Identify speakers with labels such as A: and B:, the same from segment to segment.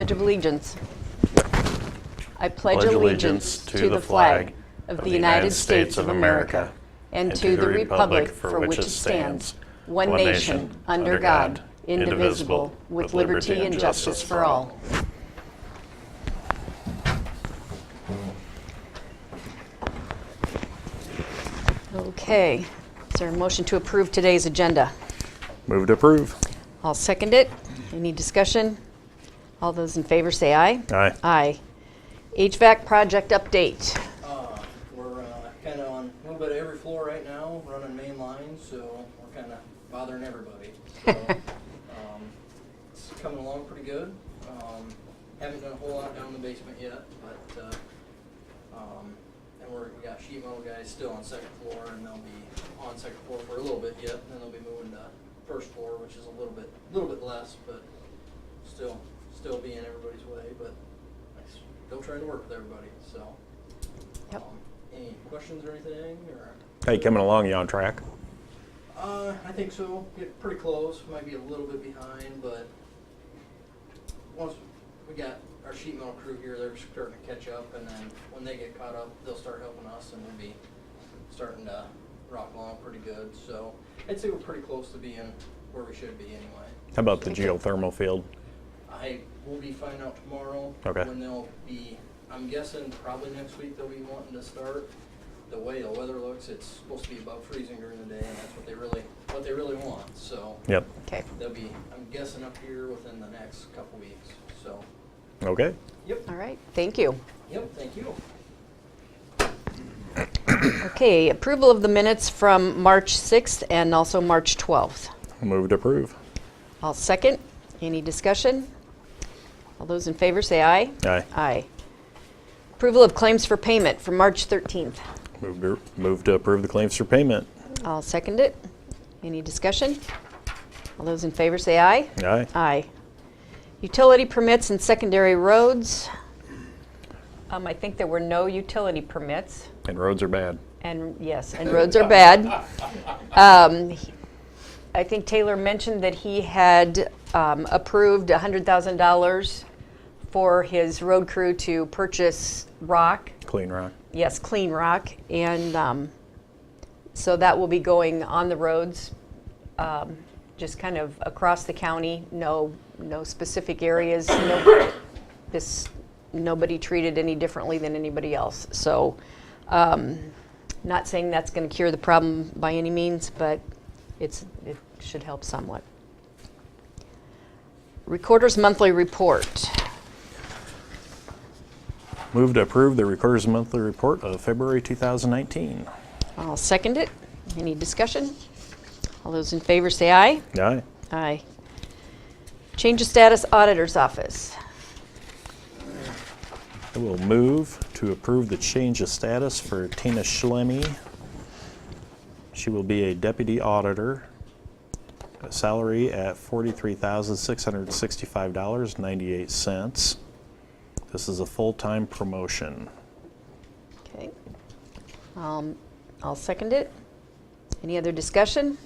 A: Pledge of Allegiance. I pledge allegiance to the flag of the United States of America and to the republic for which it stands, one nation, under God, indivisible, with liberty and justice for all. Okay, is there a motion to approve today's agenda?
B: Move to approve.
A: I'll second it. Any discussion? All those in favor say aye.
B: Aye.
A: Aye. HVAC project update.
C: We're kind of on a little bit of every floor right now, running main lines, so we're kind of bothering everybody. So, it's coming along pretty good. Haven't done a whole lot down in the basement yet, but and we got sheet metal guys still on second floor, and they'll be on second floor for a little bit yet, and then they'll be moving to first floor, which is a little bit less, but still being everybody's way, but still trying to work with everybody, so.
A: Yep.
C: Any questions or anything, or?
B: Hey, coming along, you on track?
C: I think so, get pretty close, might be a little bit behind, but once we got our sheet metal crew here, they're starting to catch up, and then when they get caught up, they'll start helping us, and we'll be starting to rock along pretty good, so I'd say we're pretty close to being where we should be anyway.
B: How about the geothermal field?
C: I will be finding out tomorrow when they'll be, I'm guessing probably next week they'll be wanting to start. The way the weather looks, it's supposed to be above freezing during the day, and that's what they really want. So
B: Yep.
A: Okay.
C: they'll be, I'm guessing, up here within the next couple weeks. So.
B: Okay.
C: Yep.
A: All right, thank you.
C: Yep. Thank you.
A: Okay, approval of the minutes from March 6th and also March 12th.
B: Move to approve.
A: I'll second. Any discussion? All those in favor say aye.
B: Aye.
A: Aye. Approval of claims for payment from March 13th.
B: Move to approve the claims for payment.
A: I'll second it. Any discussion? All those in favor say aye.
B: Aye.
A: Aye. Utility permits and secondary roads. I think there were no utility permits.
B: And roads are bad.
A: And yes, and roads are bad. I think Taylor mentioned that he had approved $100,000 for his road crew to purchase rock.
B: Clean rock.
A: Yes, clean rock. And so that will be going on the roads, just kind of across the county. No specific areas. Nobody treated any differently than anybody else. So not saying that's going to cure the problem by any means, but it should help somewhat. Recorder's monthly report.
B: Move to approve the Recorder's Monthly Report of February 2019.
A: I'll second it. Any discussion? All those in favor say aye.
B: Aye.
A: Aye. Change of status, auditor's office.
B: I will move to approve the change of status for Tina Schlemme. She will be a deputy auditor, a salary at $43,665.98. This is a full-time promotion.
A: Okay. I'll second it. Any other discussion?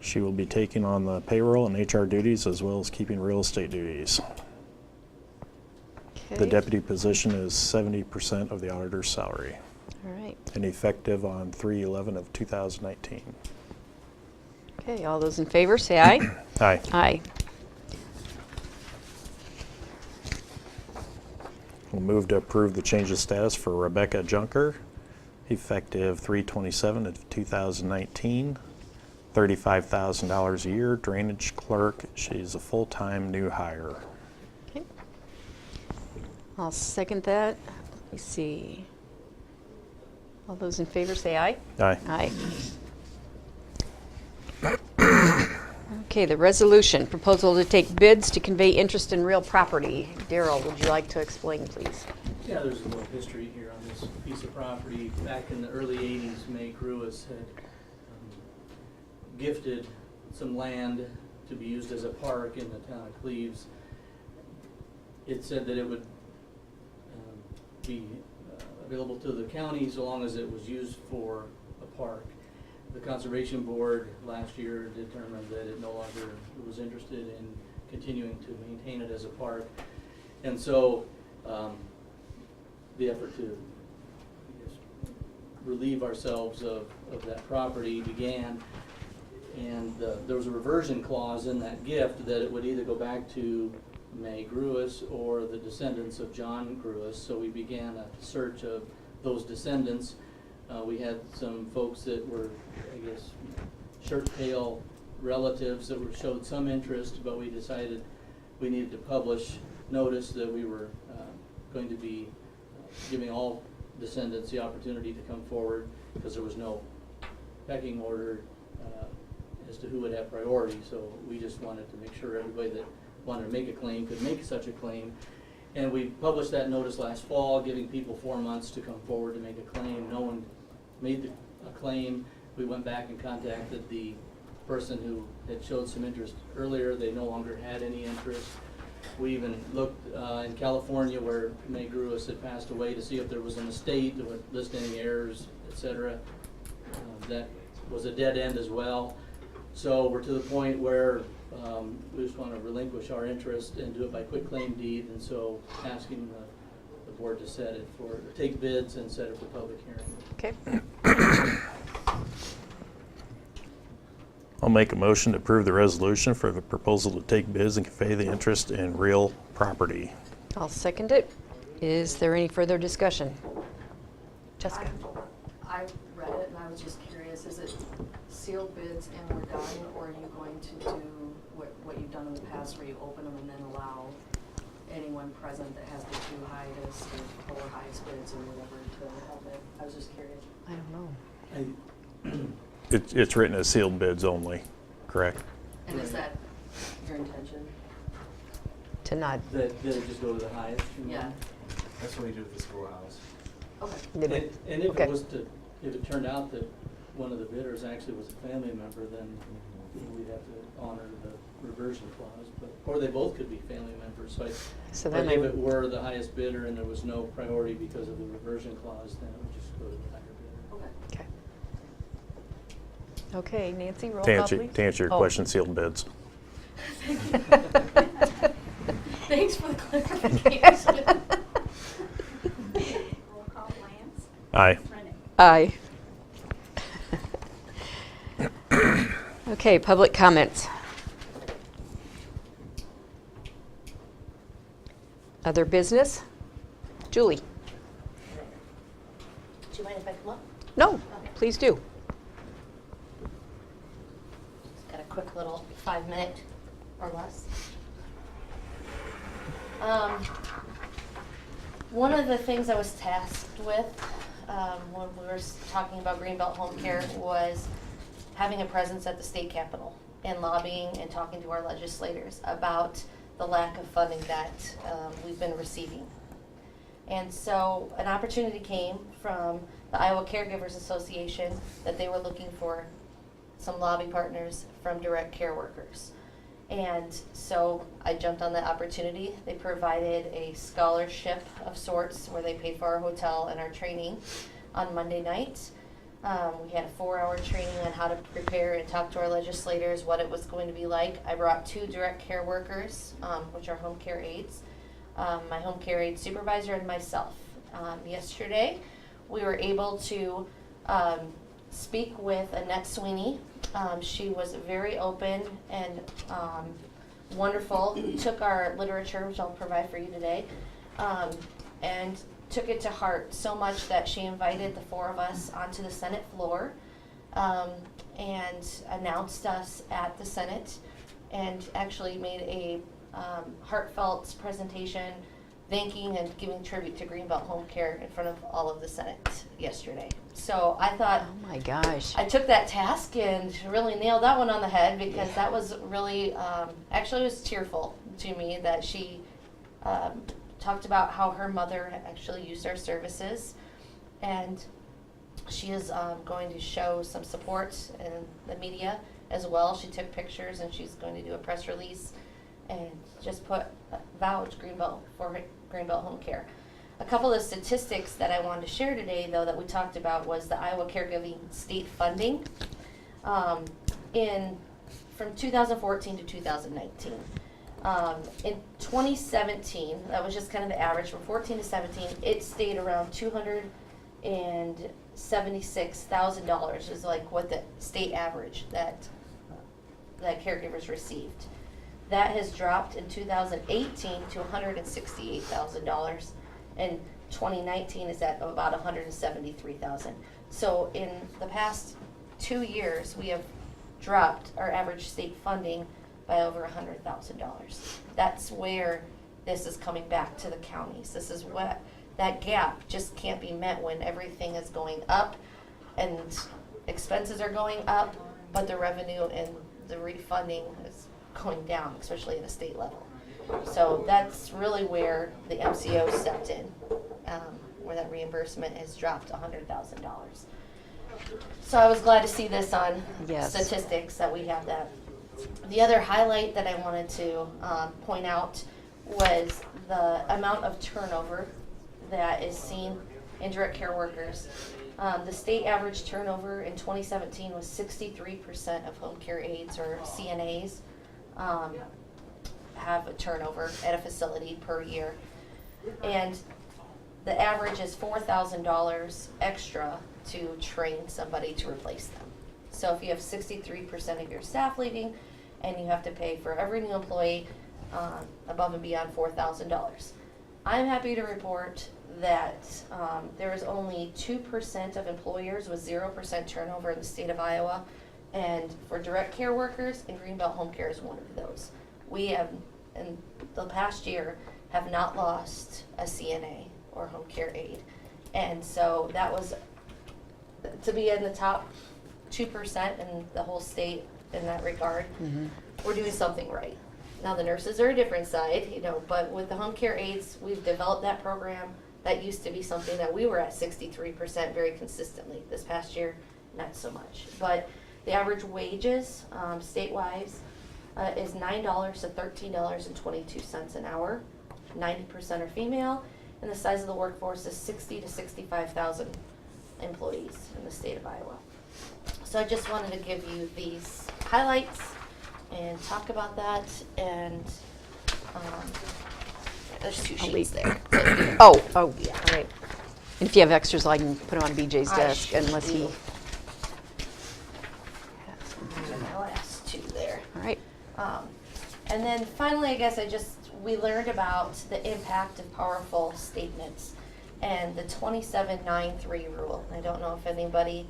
B: She will be taking on the payroll and HR duties as well as keeping real estate duties.
A: Okay.
B: The deputy position is 70% of the auditor's salary
A: All right.
B: and effective on 3/11 of 2019.
A: Okay, all those in favor say aye.
B: Aye.
A: Aye.
B: We'll move to approve the change of status for Rebecca Junker, effective 3/27 of 2019, $35,000 a year, drainage clerk. She's a full-time new hire.
A: Okay. I'll second that. Let me see. All those in favor say aye.
B: Aye.
A: Aye. Okay, the resolution, proposal to take bids to convey interest in real property. Daryl, would you like to explain, please?
D: Yeah, there's a little history here on this piece of property. Back in the early 80s, May Crewis had gifted some land to be used as a park in the town of Cleves. It said that it would be available to the county so long as it was used for a park. The Conservation Board last year determined that it no longer was interested in continuing to maintain it as a park. And so the effort to, I guess, relieve ourselves of that property began. And there was a reversion clause in that gift that it would either go back to May Gruis or the descendants of John Gruis. So we began a search of those descendants. We had some folks that were, I guess, shirt tail relatives that showed some interest, but we decided we needed to publish notice that we were going to be giving all descendants the opportunity to come forward, because there was no pecking order as to who would have priority. So we just wanted to make sure everybody that wanted to make a claim could make such a claim. And we published that notice last fall, giving people 4 months to come forward to make a claim. No one made a claim. We went back and contacted the person who had showed some interest earlier. They no longer had any interest. We even looked in California, where May Gruis had passed away, to see if there was an estate that would list any heirs, etc. That was a dead end as well. So we're to the point where we just want to relinquish our interest and do it by quitclaim deed, and so asking the board to set it for, take bids and set it for public hearing.
A: Okay.
B: I'll make a motion to approve the resolution for the proposal to take bids and convey the interest in real property.
A: I'll second it. Is there any further discussion? Jessica?
E: I read it and I was just curious, is it sealed bids and we're done, or are you going to do what you've done in the past, where you open them and then allow anyone present that has the two highest or four highest bids or whatever to have it? I was just curious.
A: I don't know.
B: It's written as sealed bids only, correct?
E: And is that your intention?
A: To not.
D: That it just go to the highest?
E: Yeah.
F: That's what we do with the schoolhouse.
E: Okay.
D: And if
A: Okay.
D: if it turned out that one of the bidders actually was a family member, then we'd have to honor the reversion clause. Or they both could be family members.
A: So
D: But
A: then
D: if it were the highest bidder and there was no priority because of the reversion clause, then it would just go to the higher bidder.
E: Okay.
A: Okay, Nancy, roll
B: To
A: call,
B: answer,
A: please.
B: to answer your
A: Oh.
B: question, sealed bids.
E: Thanks for the clarification.
G: Roll call, Lance.
B: Aye.
G: Renee.
A: Aye. Okay, public comments. Other business? Julie?
H: Do you mind if I come up?
A: No, please do.
H: Just got a quick little 5-minute or less. One of the things I was tasked with when we were talking about Greenbelt Home Care was having a presence at the state capitol and lobbying and talking to our legislators about the lack of funding that we've been receiving. And so an opportunity came from the Iowa Caregivers Association that they were looking for some lobby partners from direct care workers. And so I jumped on that opportunity. They provided a scholarship of sorts where they paid for our hotel and our training on Monday night. We had a 4-hour training on how to prepare and talk to our legislators, what it was going to be like. I brought 2 direct care workers, which are home care aides, my home care aide supervisor and myself. Yesterday, we were able to speak with Annette Sweeney. She was very open and wonderful. Took our literature, which I'll provide for you today, and took it to heart so much that she invited the 4 of us onto the Senate floor and announced us at the Senate, and actually made a heartfelt presentation thanking and giving tribute to Greenbelt Home Care in front of all of the Senate yesterday. So I thought,
A: Oh my gosh.
H: I took that task and really nailed that one on the head, because that was really, actually it was tearful to me that she talked about how her mother actually used our services, and she is going to show some support in the media as well. She took pictures and she's going to do a press release and just vouch Greenbelt for Greenbelt Home Care. A couple of statistics that I wanted to share today, though, that we talked about was the Iowa Caregiving State Funding from 2014 to 2019. In 2017, that was just kind of the average from 14 to 17. It stayed around $276,000 is like what the state average that caregivers received. That has dropped in 2018 to $168,000, and 2019 is at about $173,000. So in the past 2 years, we have dropped our average state funding by over $100,000. That's where this is coming back to the counties. This is what, that gap just can't be met when everything is going up and expenses are going up, but the revenue and the refunding is going down, especially at a state level. So that's really where the MCO stepped in, where that reimbursement has dropped $100,000. So I was glad to see this on
A: Yes.
H: statistics that we have that. The other highlight that I wanted to point out was the amount of turnover that is seen in direct care workers. The state average turnover in 2017 was 63% of home care aides or CNAs have a turnover at a facility per year. And the average is $4,000 extra to train somebody to replace them. So if you have 63% of your staff leaving and you have to pay for every new employee above and beyond $4,000. I'm happy to report that there is only 2% of employers with 0% turnover in the state of Iowa, and for direct care workers, and Greenbelt Home Care is one of those. We have, in the past year, have not lost a CNA or home care aide, and so that was, to be in the top 2% in the whole state in that regard, we're doing something right. Now the nurses are a different side, you know, but with the home care aides, we've developed that program. That used to be something that we were at 63% very consistently. This past year, not so much. But the average wages state-wise is $9 to $13.22 an hour. 90% are female, and the size of the workforce is 60 to 65,000 employees in the state of Iowa. So I just wanted to give you these highlights and talk about that, and there's two sheets there.
A: Oh, all right. And if you have extras, I can put them on BJ's
H: I
A: desk
H: should
A: unless he.
H: do. My last two there.
A: All right.
H: And then finally, I guess we learned about the impact of powerful statements and the 2793 rule. I don't know if anybody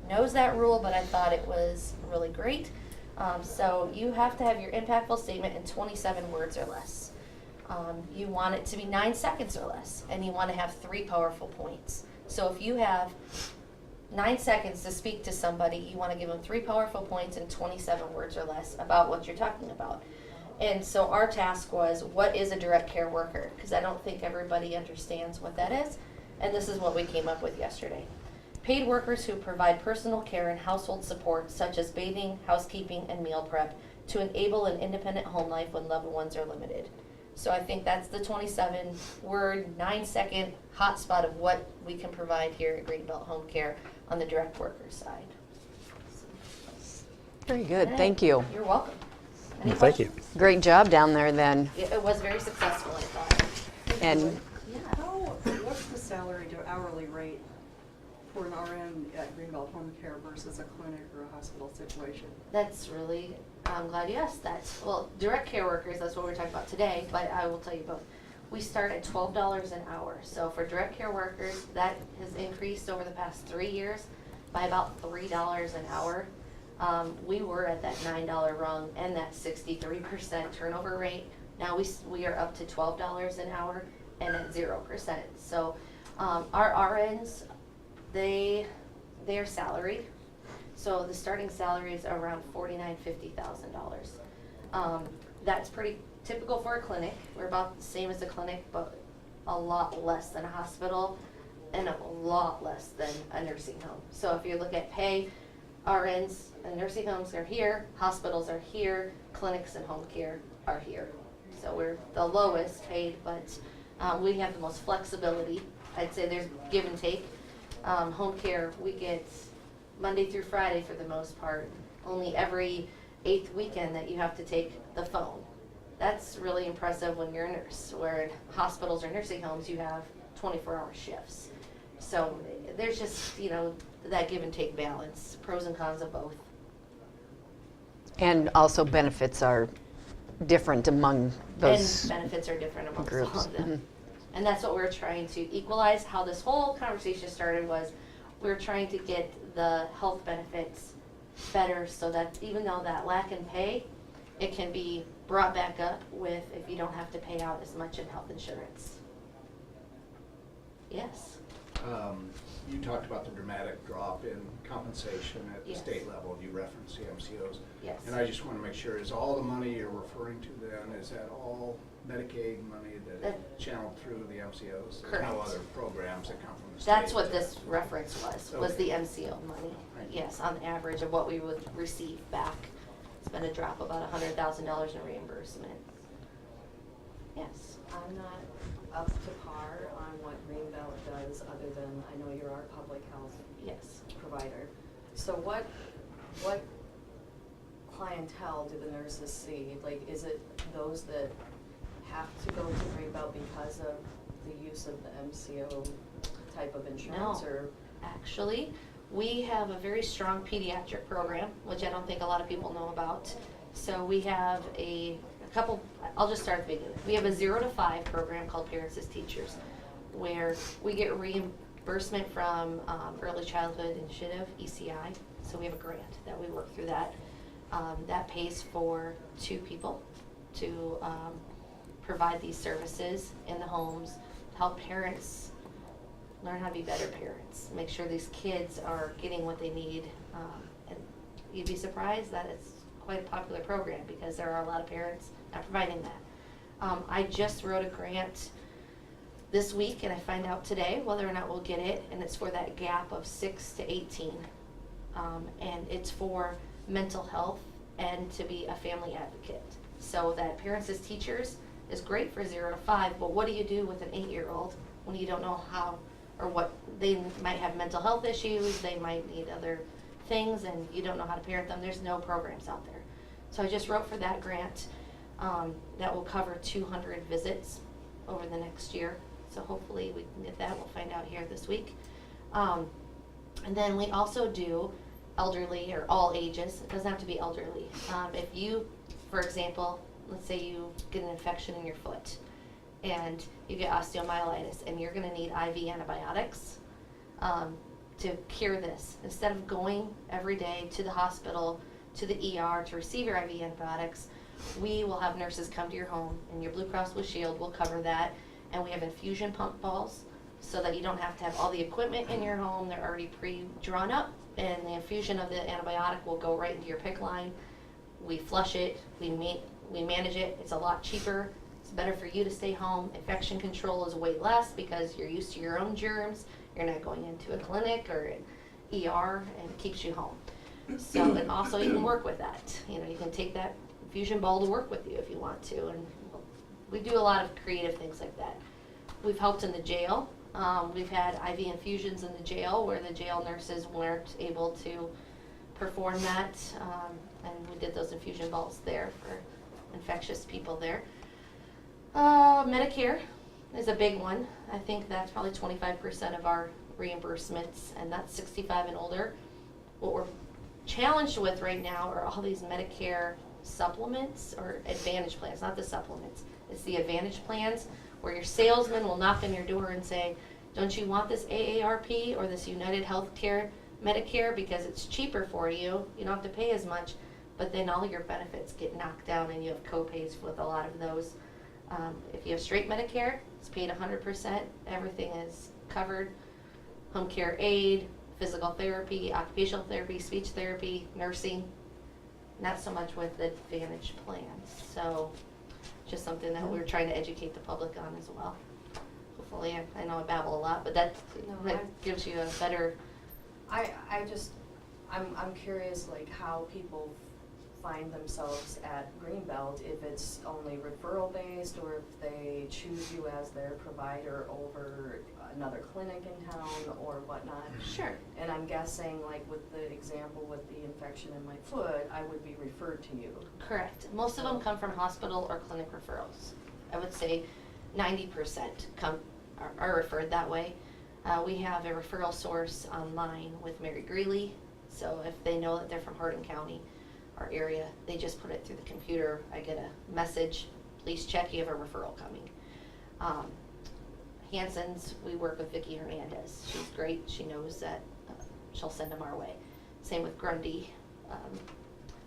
H: knows that rule, but I thought it was really great. So you have to have your impactful statement in 27 words or less. You want it to be 9 seconds or less, and you want to have 3 powerful points. So if you have 9 seconds to speak to somebody, you want to give them 3 powerful points in 27 words or less about what you're talking about. And so our task was, what is a direct care worker? Because I don't think everybody understands what that is. And this is what we came up with yesterday. Paid workers who provide personal care and household support, such as bathing, housekeeping, and meal prep, to enable an independent home life when loved ones are limited. So I think that's the 27-word, 9-second hotspot of what we can provide here at Greenbelt Home Care on the direct worker side.
A: Very good. Thank you.
H: You're welcome. Any
B: Thank you.
H: questions?
A: Great job down there then.
H: It was very successful, I thought.
A: And
G: What's the salary to hourly rate for an RN at Greenbelt Home Care versus a clinic or a hospital situation?
H: That's really, I'm glad you asked that. Well, direct care workers, that's what we're talking about today, but I will tell you both. We start at $12 an hour. So for direct care workers, that has increased over the past 3 years by about $3 an hour. We were at that $9 rung and that 63% turnover rate. Now we are up to $12 an hour and at 0%. So our RNs, they are salaried. So the starting salary is around $49,000, $50,000. That's pretty typical for a clinic. We're about the same as a clinic, but a lot less than a hospital and a lot less than a nursing home. So if you look at pay, RNs and nursing homes are here, hospitals are here, clinics and home care are here. So we're the lowest paid, but we have the most flexibility. I'd say there's give and take. Home care, we get Monday through Friday for the most part, only every 8th weekend that you have to take the phone. That's really impressive when you're a nurse, where in hospitals or nursing homes, you have 24-hour shifts. So there's just, that give and take balance, pros and cons of both.
A: And also benefits are different among those.
H: And benefits are different amongst all
A: groups.
H: of them.
A: Mhm.
H: And that's what we're trying to equalize. How this whole conversation started was we're trying to get the health benefits better so that even though that lack in pay, it can be brought back up with if you don't have to pay out as much in health insurance. Yes.
I: You talked about the dramatic drop in compensation at the
H: Yes.
I: state level. You referenced the MCOs.
H: Yes.
I: And I just want to make sure, is all the money you're referring to then, is that all Medicaid money that is channeled through the MCOs? There's no
H: Correct.
I: other programs that come from the state?
H: That's what this reference was
I: Okay.
H: the MCO money.
I: Thank you.
H: Yes, on average of what we would receive back. It's been a drop about $100,000 in reimbursement. Yes.
E: I'm not up to par on what Greenbelt does, other than I know you're our public health
H: Yes.
E: provider. So what clientele do the nurses see? Like, is it those that have to go to Greenbelt because of the use of the MCO type of insurance,
H: No.
E: or?
H: Actually, we have a very strong pediatric program, which I don't think a lot of people know about. So we have a couple, I'll just start at the beginning. We have a 0 to 5 program called Parents as Teachers, where we get reimbursement from Early Childhood Initiative, ECI. So we have a grant that we work through that. That pays for 2 people to provide these services in the homes, help parents learn how to be better parents, make sure these kids are getting what they need. And you'd be surprised that it's quite a popular program because there are a lot of parents not providing that. I just wrote a grant this week, and I find out today whether or not we'll get it, and it's for that gap of 6 to 18. And it's for mental health and to be a family advocate. So that Parents as Teachers is great for 0 to 5, but what do you do with an 8-year-old when you don't know how or what? They might have mental health issues, they might need other things, and you don't know how to parent them. There's no programs out there. So I just wrote for that grant that will cover 200 visits over the next year. So hopefully we can get that. We'll find out here this week. And then we also do elderly or all ages. It doesn't have to be elderly. If you, for example, let's say you get an infection in your foot and you get osteomyelitis and you're going to need IV antibiotics to cure this. Instead of going every day to the hospital, to the ER to receive your IV antibiotics, we will have nurses come to your home, and your Blue Cross Blue Shield will cover that. And we have infusion pump balls so that you don't have to have all the equipment in your home. They're already pre-drawn up, and the infusion of the antibiotic will go right into your PICC line. We flush it, we manage it. It's a lot cheaper. It's better for you to stay home. Infection control is way less because you're used to your own germs. You're not going into a clinic or an ER, and it keeps you home. So, and also you can work with that. You can take that infusion ball to work with you if you want to, and we do a lot of creative things like that. We've helped in the jail. We've had IV infusions in the jail where the jail nurses weren't able to perform that, and we did those infusion balls there for infectious people there. Medicare is a big one. I think that's probably 25% of our reimbursements, and that's 65 and older. What we're challenged with right now are all these Medicare supplements or Advantage plans, not the supplements. It's the Advantage plans where your salesman will knock on your door and say, don't you want this AARP or this United Healthcare Medicare because it's cheaper for you, you don't have to pay as much, but then all your benefits get knocked down and you have co-pays with a lot of those. If you have straight Medicare, it's paid 100%, everything is covered. Home care aid, physical therapy, occupational therapy, speech therapy, nursing, not so much with the Advantage plans. So just something that we're trying to educate the public on as well. Hopefully, I know I babble a lot, but that gives you a better.
E: I'm curious, like, how people find themselves at Greenbelt, if it's only referral based or if they choose you as their provider over another clinic in town or whatnot.
H: Sure.
E: And I'm guessing, like with the example with the infection in my foot, I would be referred to you.
H: Correct. Most of them come from hospital or clinic referrals. I would say 90% are referred that way. We have a referral source online with Mary Greeley. So if they know that they're from Hardin County, our area, they just put it through the computer. I get a message, please check, you have a referral coming. Hanson's, we work with Vicki Hernandez. She's great. She knows that she'll send them our way. Same with Grundy.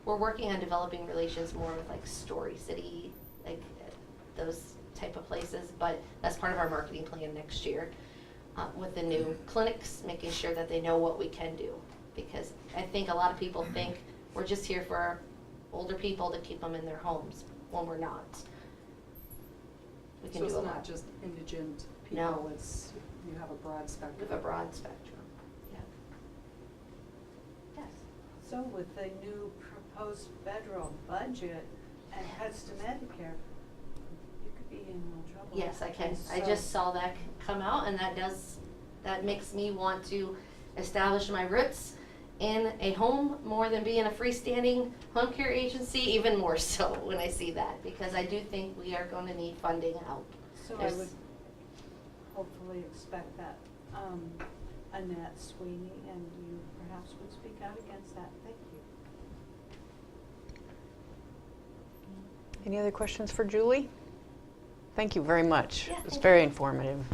H: We're working on developing relations more with like Story City, like those type of places, but that's part of our marketing plan next year. With the new clinics, making sure that they know what we can do. Because I think a lot of people think we're just here for our older people to keep them in their homes, when we're not. We can
G: So
H: do
G: it's
H: a
G: not
H: lot.
G: just indigent
H: No.
G: people, it's, you have a broad
H: We
G: spectrum.
H: have a broad spectrum. Yeah. Yes.
J: So with the new proposed federal budget and cuts to Medicare, you could be in real trouble.
H: Yes, I can.
J: And
H: I
J: so-
H: just saw that come out, and that makes me want to establish my roots in a home more than being a freestanding home care agency, even more so when I see that, because I do think we are going to need funding and help.
J: So I
H: There's-
J: would hopefully expect that Annette Sweeney and you perhaps would speak out against that. Thank you.
A: Any other questions for Julie? Thank you very much.
H: Yeah,
A: It was
H: thank
A: very
H: you.
A: informative.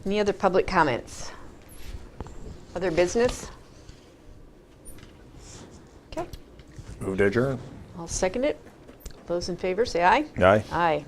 A: Any other public comments? Other business? Okay,
B: Move to adjourn.
A: I'll second it. Those in favor, say aye.
B: Aye.
A: Aye.